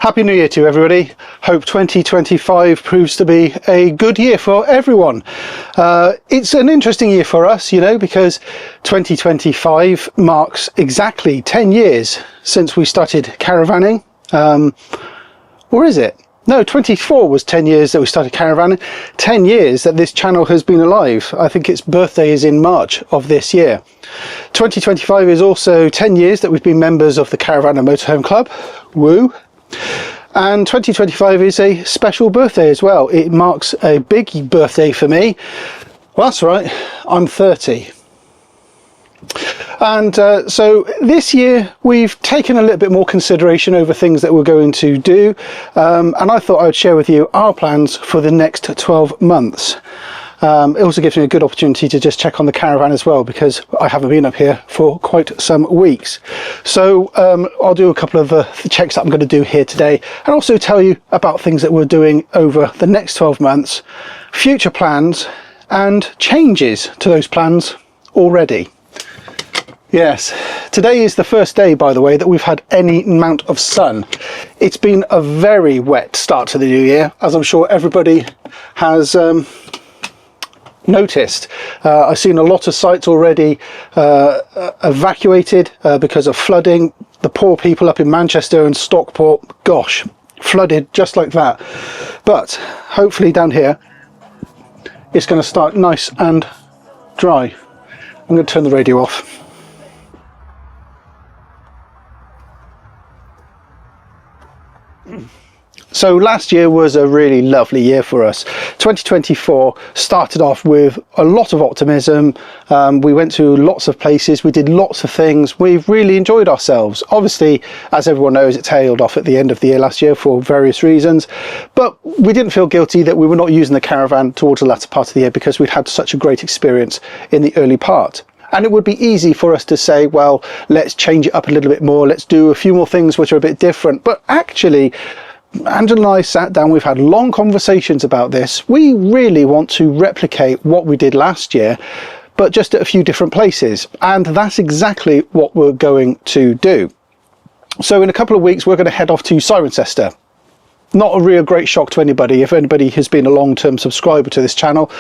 Happy New Year to everybody. Hope 2025 proves to be a good year for everyone. It's an interesting year for us, you know, because 2025 marks exactly 10 years since we started caravanning. Or is it? No, 24 was 10 years that we started caravanning. 10 years that this channel has been alive. I think its birthday is in March of this year. 2025 is also 10 years that we've been members of the Caravan and Motorhome Club. Woo! And 2025 is a special birthday as well. It marks a big birthday for me. Well, that's right, I'm 30. And so this year we've taken a little bit more consideration over things that we're going to do, and I thought I would share with you our plans for the next 12 months. It also gives me a good opportunity to just check on the caravan as well, because I haven't been up here for quite some weeks. So I'll do a couple of checks that I'm going to do here today, and also tell you about things that we're doing over the next 12 months, future plans and changes to those plans already. Yes, today is the first day, by the way, that we've had any amount of sun. It's been a very wet start to the new year, as I'm sure everybody has noticed. I've seen a lot of sites already evacuated because of flooding. The poor people up in Manchester and Stockport, gosh, flooded just like that. But hopefully down here it's going to start nice and dry. I'm going to turn the radio off. So last year was a really lovely year for us. 2024 started off with a lot of optimism. We went to lots of places, we did lots of things, we've really enjoyed ourselves. Obviously, as everyone knows, it tailed off at the end of the year last year for various reasons, but we didn't feel guilty that we were not using the caravan towards the latter part of the year because we'd had such a great experience in the early part. And it would be easy for us to say, well, let's change it up a little bit more, let's do a few more things which are a bit different. But actually, Angela and I sat down, we've had long conversations about this. We really want to replicate what we did last year, but just at a few different places. And that's exactly what we're going to do. So in a couple of weeks, we're going to head off to Cirencester. Not a real great shock to anybody if anybody has been a long-term subscriber to this channel.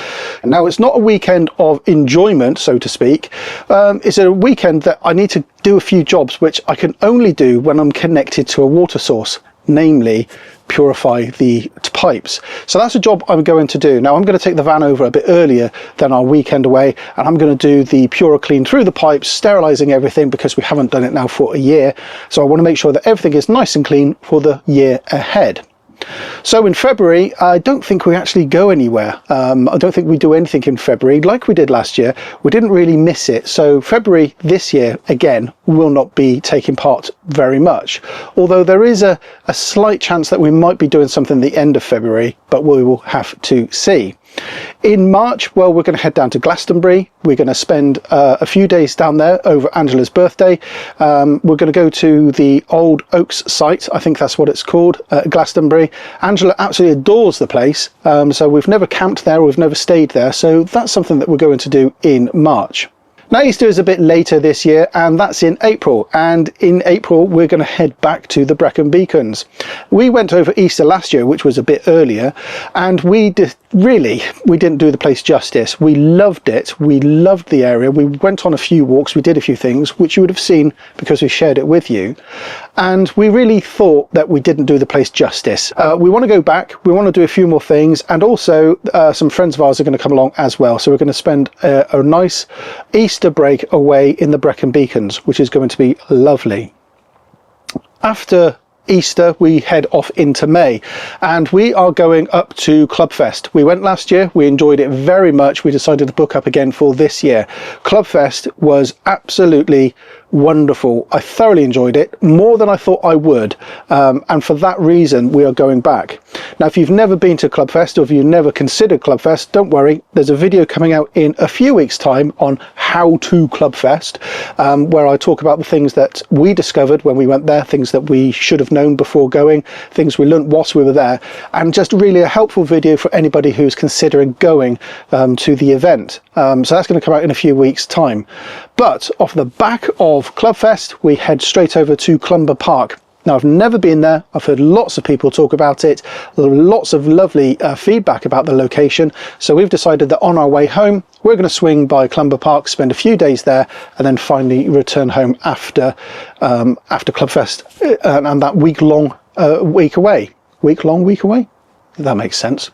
Now, it's not a weekend of enjoyment, so to speak. It's a weekend that I need to do a few jobs which I can only do when I'm connected to a water source, namely purify the pipes. So that's a job I'm going to do. Now I'm going to take the van over a bit earlier than our weekend away, and I'm going to do the Pura clean through the pipes, sterilizing everything, because we haven't done it now for a year. So I want to make sure that everything is nice and clean for the year ahead. So in February, I don't think we actually go anywhere. I don't think we do anything in February like we did last year. We didn't really miss it. So February this year, again, will not be taking part very much. Although there is a slight chance that we might be doing something at the end of February, but we will have to see. In March, well, we're going to head down to Glastonbury. We're going to spend a few days down there over Angela's birthday. We're going to go to the Old Oaks site, I think that's what it's called, Glastonbury. Angela absolutely adores the place, so we've never camped there, we've never stayed there, so that's something that we're going to do in March. Now, Easter is a bit later this year, and that's in April, and in April we're going to head back to the Brecon Beacons. We went over Easter last year, which was a bit earlier, and we didn't do the place justice. We loved it, we loved the area, we went on a few walks, we did a few things which you would have seen because we shared it with you, and we really thought that we didn't do the place justice. We want to go back, we want to do a few more things, and also some friends of ours are going to come along as well, so we're going to spend a nice Easter break away in the Brecon Beacons, which is going to be lovely. After Easter, we head off into May, and we are going up to Clubfest. We went last year, we enjoyed it very much. We decided to book up again for this year. Clubfest was absolutely wonderful. I thoroughly enjoyed it, more than I thought I would, and for that reason we are going back. Now, if you've never been to Clubfest, or if you've never considered Clubfest, don't worry, there's a video coming out in a few weeks' time on how to Clubfest, where I talk about the things that we discovered when we went there, things that we should have known before going, things we learnt whilst we were there, and just really a helpful video for anybody who's considering going to the event. So that's going to come out in a few weeks' time. But off the back of Clubfest, we head straight over to Clumber Park. Now, I've never been there. I've heard lots of people talk about it, lots of lovely feedback about the location. So we've decided that on our way home, we're going to swing by Clumber Park, spend a few days there, and then finally return home after Clubfest and that week away. Week away? That makes sense.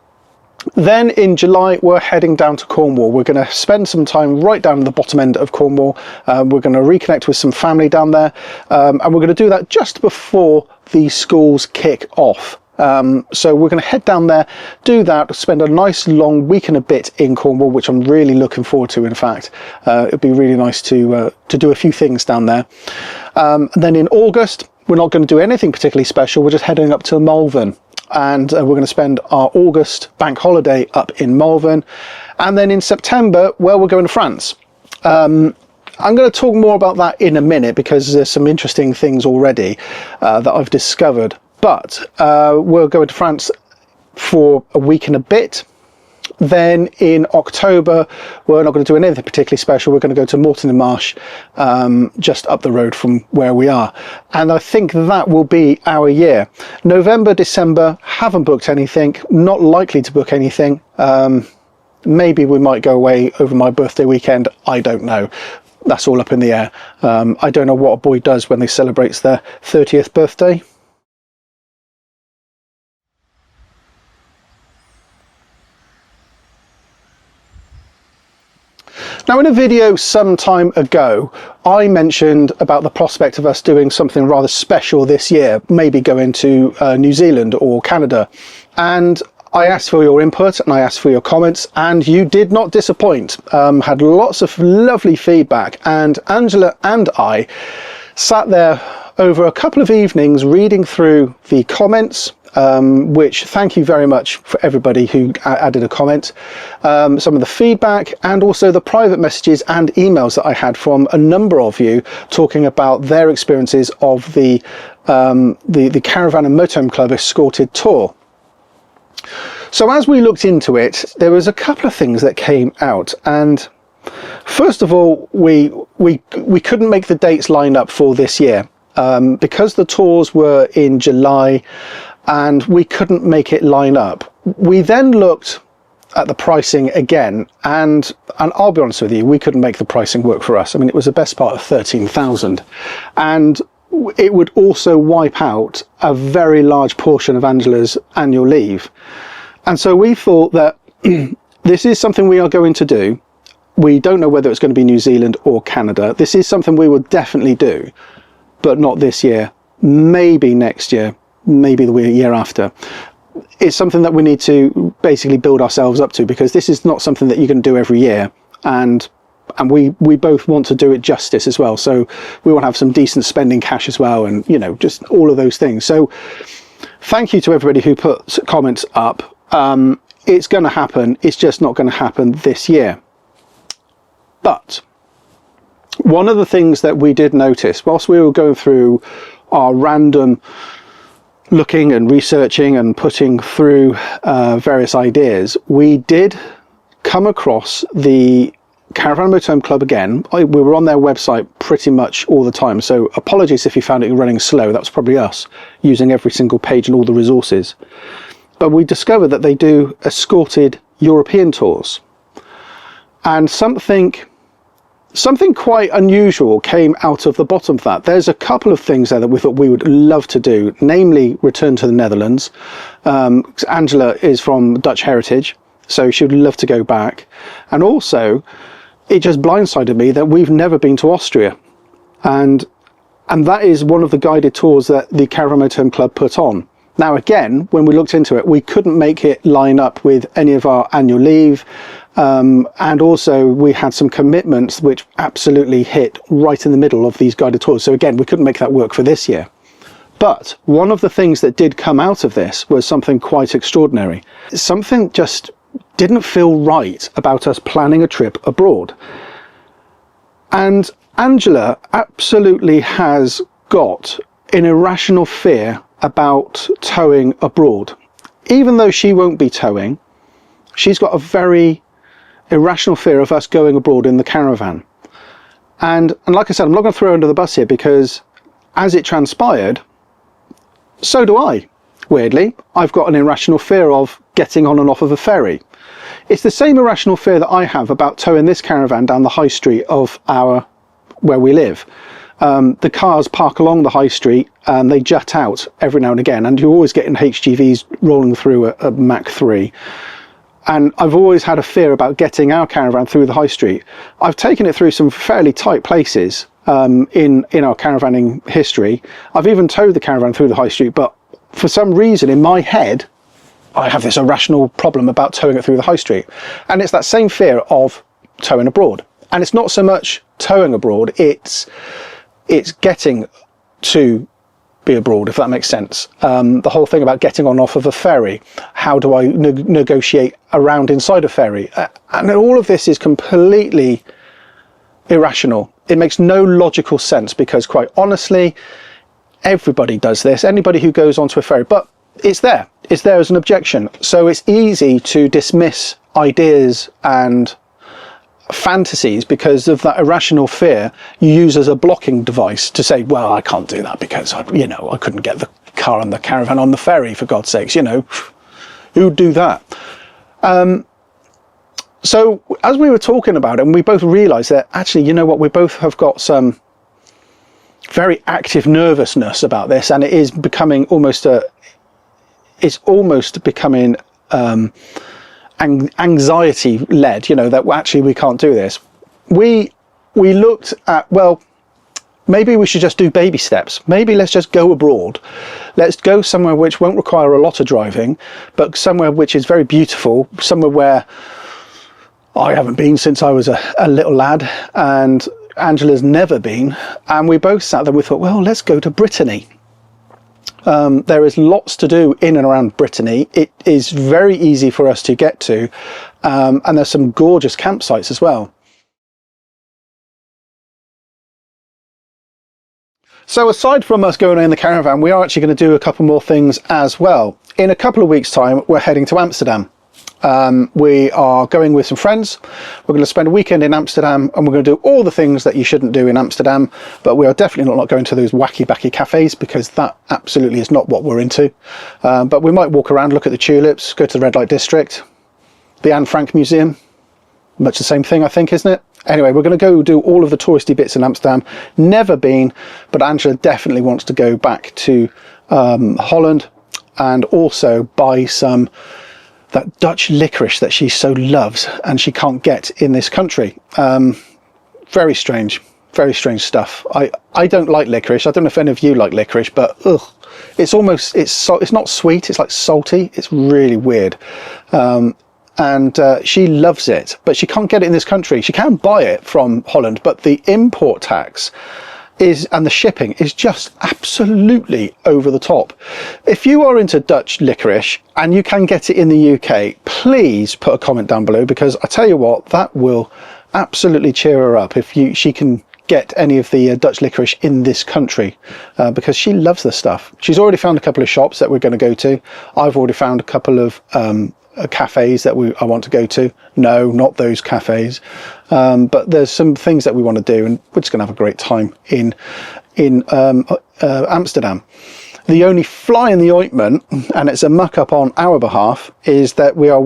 Then in July, we're heading down to Cornwall. We're going to spend some time right down at the bottom end of Cornwall. We're going to reconnect with some family down there, and we're going to do that just before the schools kick off. So we're going to head down there, do that, spend a nice long week and a bit in Cornwall, which I'm really looking forward to. In fact, it'd be really nice to do a few things down there. And then in August, we're not going to do anything particularly special. We're just heading up to Malvern. And we're going to spend our August bank holiday up in Malvern. And then in September, well, we're going to France. I'm going to talk more about that in a minute because there's some interesting things already that I've discovered. But we're going to France for a week and a bit. Then in October, we're not going to do anything particularly special. We're going to go to Moulton-in-Marsh, just up the road from where we are. And I think that will be our year. November, December, haven't booked anything, not likely to book anything. Maybe we might go away over my birthday weekend. I don't know. That's all up in the air. I don't know what a boy does when they celebrate their 30th birthday. Now, in a video some time ago, I mentioned about the prospect of us doing something rather special this year, maybe going to New Zealand or Canada. And I asked for your input and I asked for your comments, and you did not disappoint. Had lots of lovely feedback, and Angela and I sat there over a couple of evenings reading through the comments, which thank you very much for everybody who added a comment, some of the feedback, and also the private messages and emails that I had from a number of you talking about their experiences of the Caravan and Motorhome Club escorted tour. So as we looked into it, there was a couple of things that came out, and first of all, we couldn't make the dates line up for this year because the tours were in July, and we couldn't make it line up. We then looked at the pricing again, and I'll be honest with you, we couldn't make the pricing work for us. I mean, it was the best part of 13,000, and it would also wipe out a very large portion of Angela's annual leave. And so we thought that this is something we are going to do. We don't know whether it's going to be New Zealand or Canada. This is something we will definitely do, but not this year, maybe next year, maybe the year after. It's something that we need to basically build ourselves up to, because this is not something that you can do every year, and we both want to do it justice as well. So we want to have some decent spending cash as well, and you know, just all of those things. So thank you to everybody who put comments up. It's going to happen. It's just not going to happen this year. But one of the things that we did notice whilst we were going through our random looking and researching and putting through various ideas, we did come across the Caravan Motorhome Club again. We were on their website pretty much all the time, so apologies if you found it running slow. That was probably us using every single page and all the resources. But we discovered that they do escorted European tours, and something quite unusual came out of the bottom of that. There's a couple of things there that we thought we would love to do, namely return to the Netherlands. Angela is from Dutch heritage, so she would love to go back. And also, it just blindsided me that we've never been to Austria. And that is one of the guided tours that the Caravan Motorhome Club put on. Now, again, when we looked into it, we couldn't make it line up with any of our annual leave. And also we had some commitments which absolutely hit right in the middle of these guided tours. So again, we couldn't make that work for this year. But one of the things that did come out of this was something quite extraordinary. Something just didn't feel right about us planning a trip abroad. And Angela absolutely has got an irrational fear about towing abroad. Even though she won't be towing, she's got a very irrational fear of us going abroad in the caravan. And like I said, I'm not going to throw her under the bus here, because as it transpired, So do I. Weirdly, I've got an irrational fear of getting on and off of a ferry. It's the same irrational fear that I have about towing this caravan down the high street of where we live. The cars park along the high street and they jut out every now and again, and you're always getting HGVs rolling through a Mach 3. And I've always had a fear about getting our caravan through the high street. I've taken it through some fairly tight places in our caravanning history. I've even towed the caravan through the high street, but for some reason in my head, I have this irrational problem about towing it through the high street. And it's that same fear of towing abroad. And it's not so much towing abroad, it's getting to be abroad, if that makes sense. The whole thing about getting on off of a ferry, how do I negotiate around inside a ferry? And all of this is completely irrational. It makes no logical sense, because quite honestly, everybody does this, anybody who goes onto a ferry, but it's there as an objection. So it's easy to dismiss ideas and fantasies because of that irrational fear you use as a blocking device to say, well, I can't do that because I couldn't get the car and the caravan on the ferry, for God's sakes, who'd do that? So as we were talking about it, and we both realized that actually, you know what, we both have got some very active nervousness about this, and it is becoming anxiety led, that actually we can't do this. We looked at, well, maybe we should just do baby steps. Maybe let's just go abroad. Let's go somewhere which won't require a lot of driving, but somewhere which is very beautiful, somewhere where I haven't been since I was a little lad, and Angela's never been. And we both sat there, we thought, well, let's go to Brittany. There is lots to do in and around Brittany. It is very easy for us to get to, and there's some gorgeous campsites as well. So aside from us going in the caravan, we are actually going to do a couple more things as well. In a couple of weeks' time, we're heading to Amsterdam. We are going with some friends. We're going to spend a weekend in Amsterdam, and we're going to do all the things that you shouldn't do in Amsterdam, but we are definitely not going to those wacky cafes, because that absolutely is not what we're into. But we might walk around, look at the tulips, go to the red light district, the Anne Frank Museum, much the same thing, I think, isn't it? Anyway, we're going to go do all of the touristy bits in Amsterdam. Never been, but Angela definitely wants to go back to Holland and also buy some that Dutch licorice that she so loves and she can't get in this country. Very strange stuff. I don't like licorice. I don't know if any of you like licorice, but ugh, it's not sweet, it's like salty. It's really weird. And she loves it, but she can't get it in this country. She can buy it from Holland, but the import tax and the shipping is just absolutely over the top. If you are into Dutch licorice and you can get it in the UK, please put a comment down below, because I tell you what, that will absolutely cheer her up if she can get any of the Dutch licorice in this country, because she loves the stuff. She's already found a couple of shops that we're going to go to. I've already found a couple of cafes that I want to go to. No, not those cafes, but there's some things that we want to do, and we're just going to have a great time in Amsterdam. The only fly in the ointment, and it's a muck up on our behalf, is that we are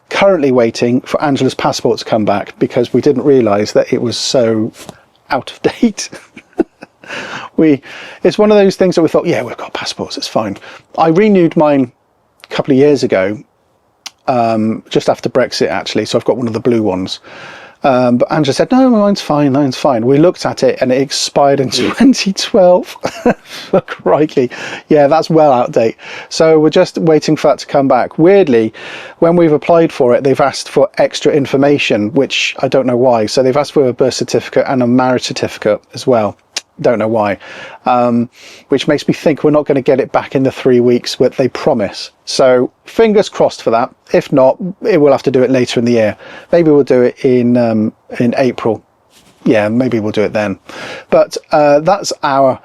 currently waiting for Angela's passport to come back, because we didn't realise that it was so out of date. It's one of those things that we thought, yeah, we've got passports, it's fine. I renewed mine a couple of years ago, just after Brexit actually, so I've got one of the blue ones, but Angela said, no, mine's fine. We looked at it and it expired in 2012. For crikey, yeah, that's well out of date. So we're just waiting for that to come back. Weirdly, when we've applied for it, they've asked for extra information, which I don't know why. So they've asked for a birth certificate and a marriage certificate as well. Don't know why, which makes me think we're not going to get it back in the 3 weeks that they promise. So fingers crossed for that. If not, we'll have to do it later in the year. Maybe we'll do it in April. Yeah, maybe we'll do it then. But that's our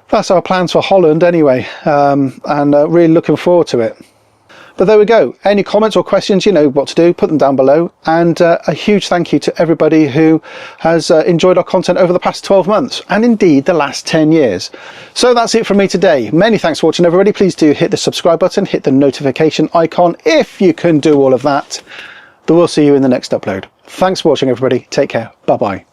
plans for Holland anyway, and really looking forward to it. But there we go. Any comments or questions, you know what to do, put them down below. And a huge thank you to everybody who has enjoyed our content over the past 12 months and indeed the last 10 years. So that's it from me today. Many thanks for watching, everybody. Please do hit the subscribe button, hit the notification icon if you can do all of that. But we'll see you in the next upload. Thanks for watching, everybody. Take care. Bye bye.